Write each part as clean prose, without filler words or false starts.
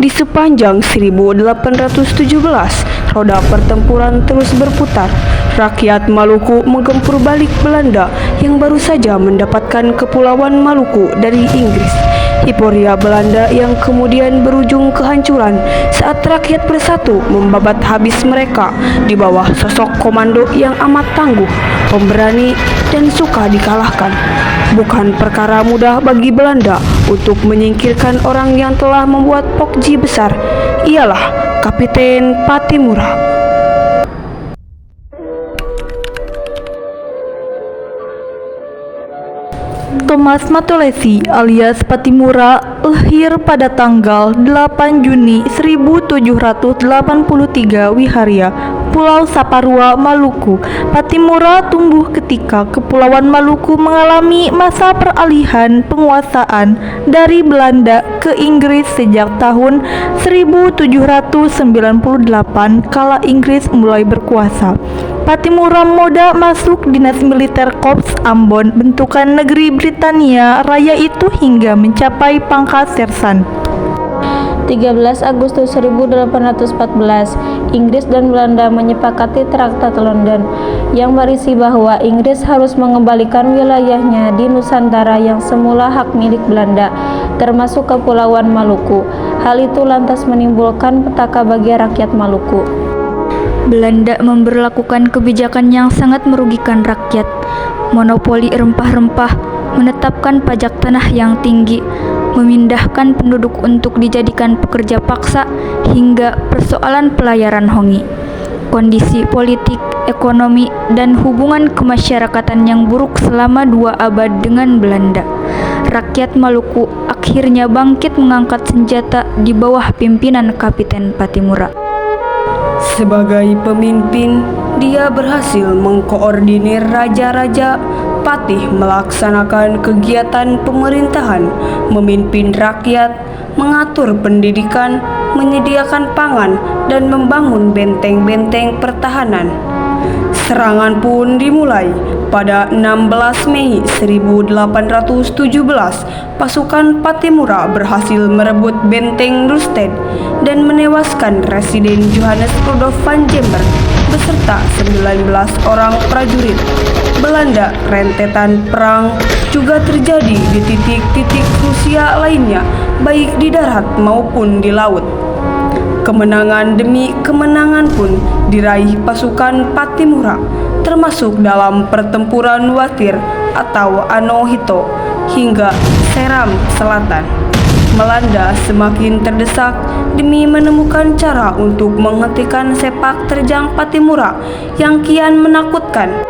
Di sepanjang 1817, roda pertempuran terus berputar. Rakyat Maluku menggempur balik Belanda yang baru saja mendapatkan Kepulauan Maluku dari Inggris. Hiporia Belanda yang kemudian berujung kehancuran saat rakyat bersatu membabat habis mereka di bawah sosok komando yang amat tangguh, pemberani, dan suka dikalahkan. Bukan perkara mudah bagi Belanda untuk menyingkirkan orang yang telah membuat pokji besar. Ialah Kapiten Pattimura. Thomas Matulesi alias Pattimura lahir pada tanggal 8 Juni 1783 Wiharia, Pulau Saparua, Maluku. Pattimura tumbuh ketika Kepulauan Maluku mengalami masa peralihan penguasaan dari Belanda ke Inggris sejak tahun 1798 kala Inggris mulai berkuasa. Pattimura muda masuk dinas militer Korps Ambon bentukan negeri Britania Raya itu hingga mencapai pangkat sersan. 13 Agustus 1814, Inggris dan Belanda menyepakati Traktat London yang berisi bahwa Inggris harus mengembalikan wilayahnya di Nusantara yang semula hak milik Belanda, termasuk Kepulauan Maluku. Hal itu lantas menimbulkan petaka bagi rakyat Maluku. Belanda memberlakukan kebijakan yang sangat merugikan rakyat, monopoli rempah-rempah, menetapkan pajak tanah yang tinggi, memindahkan penduduk untuk dijadikan pekerja paksa, hingga persoalan pelayaran hongi. Kondisi politik, ekonomi, dan hubungan kemasyarakatan yang buruk selama 2 abad dengan Belanda. Rakyat Maluku akhirnya bangkit mengangkat senjata di bawah pimpinan Kapiten Pattimura. Sebagai pemimpin, dia berhasil mengkoordinir raja-raja patih melaksanakan kegiatan pemerintahan, memimpin rakyat, mengatur pendidikan, menyediakan pangan, dan membangun benteng-benteng pertahanan. Serangan pun dimulai pada 16 Mei 1817. Pasukan Pattimura berhasil merebut benteng Rustad dan menewaskan Residen Johannes Rudolf van Jember beserta 19 orang prajurit. Belanda rentetan perang juga terjadi di titik-titik Rusia lainnya, baik di darat maupun di laut. Kemenangan demi kemenangan pun diraih pasukan Pattimura, termasuk dalam pertempuran Watir atau Anohito hingga Seram Selatan. Belanda semakin terdesak demi menemukan cara untuk menghentikan sepak terjang Pattimura yang kian menakutkan.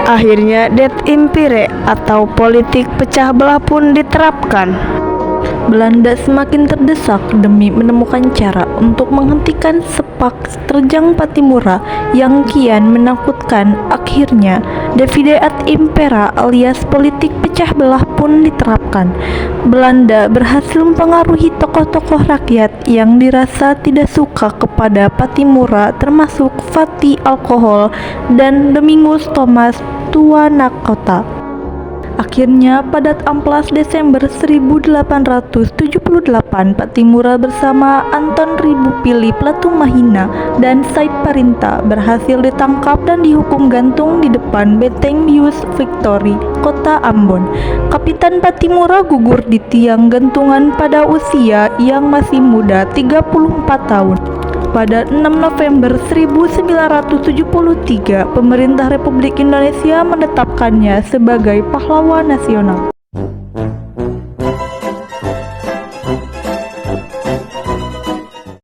Akhirnya Det Impire atau politik pecah belah pun diterapkan. Belanda semakin terdesak demi menemukan cara untuk menghentikan sepak terjang Pattimura yang kian menakutkan. Akhirnya, Divide et Impera alias politik pecah belah pun diterapkan. Belanda berhasil mempengaruhi tokoh-tokoh rakyat yang dirasa tidak suka kepada Pattimura, termasuk Fatih Alkohol dan Domingus Thomas Tuanakota. Akhirnya, pada 14 Desember 1878, Pattimura bersama Anton Ribupili Platumahina dan Said Parinta berhasil ditangkap dan dihukum gantung di depan Benteng Bius Victory, kota Ambon. Kapiten Pattimura gugur di tiang gantungan pada usia yang masih muda, 34 tahun. Pada 6 November 1973, pemerintah Republik Indonesia menetapkannya sebagai pahlawan nasional.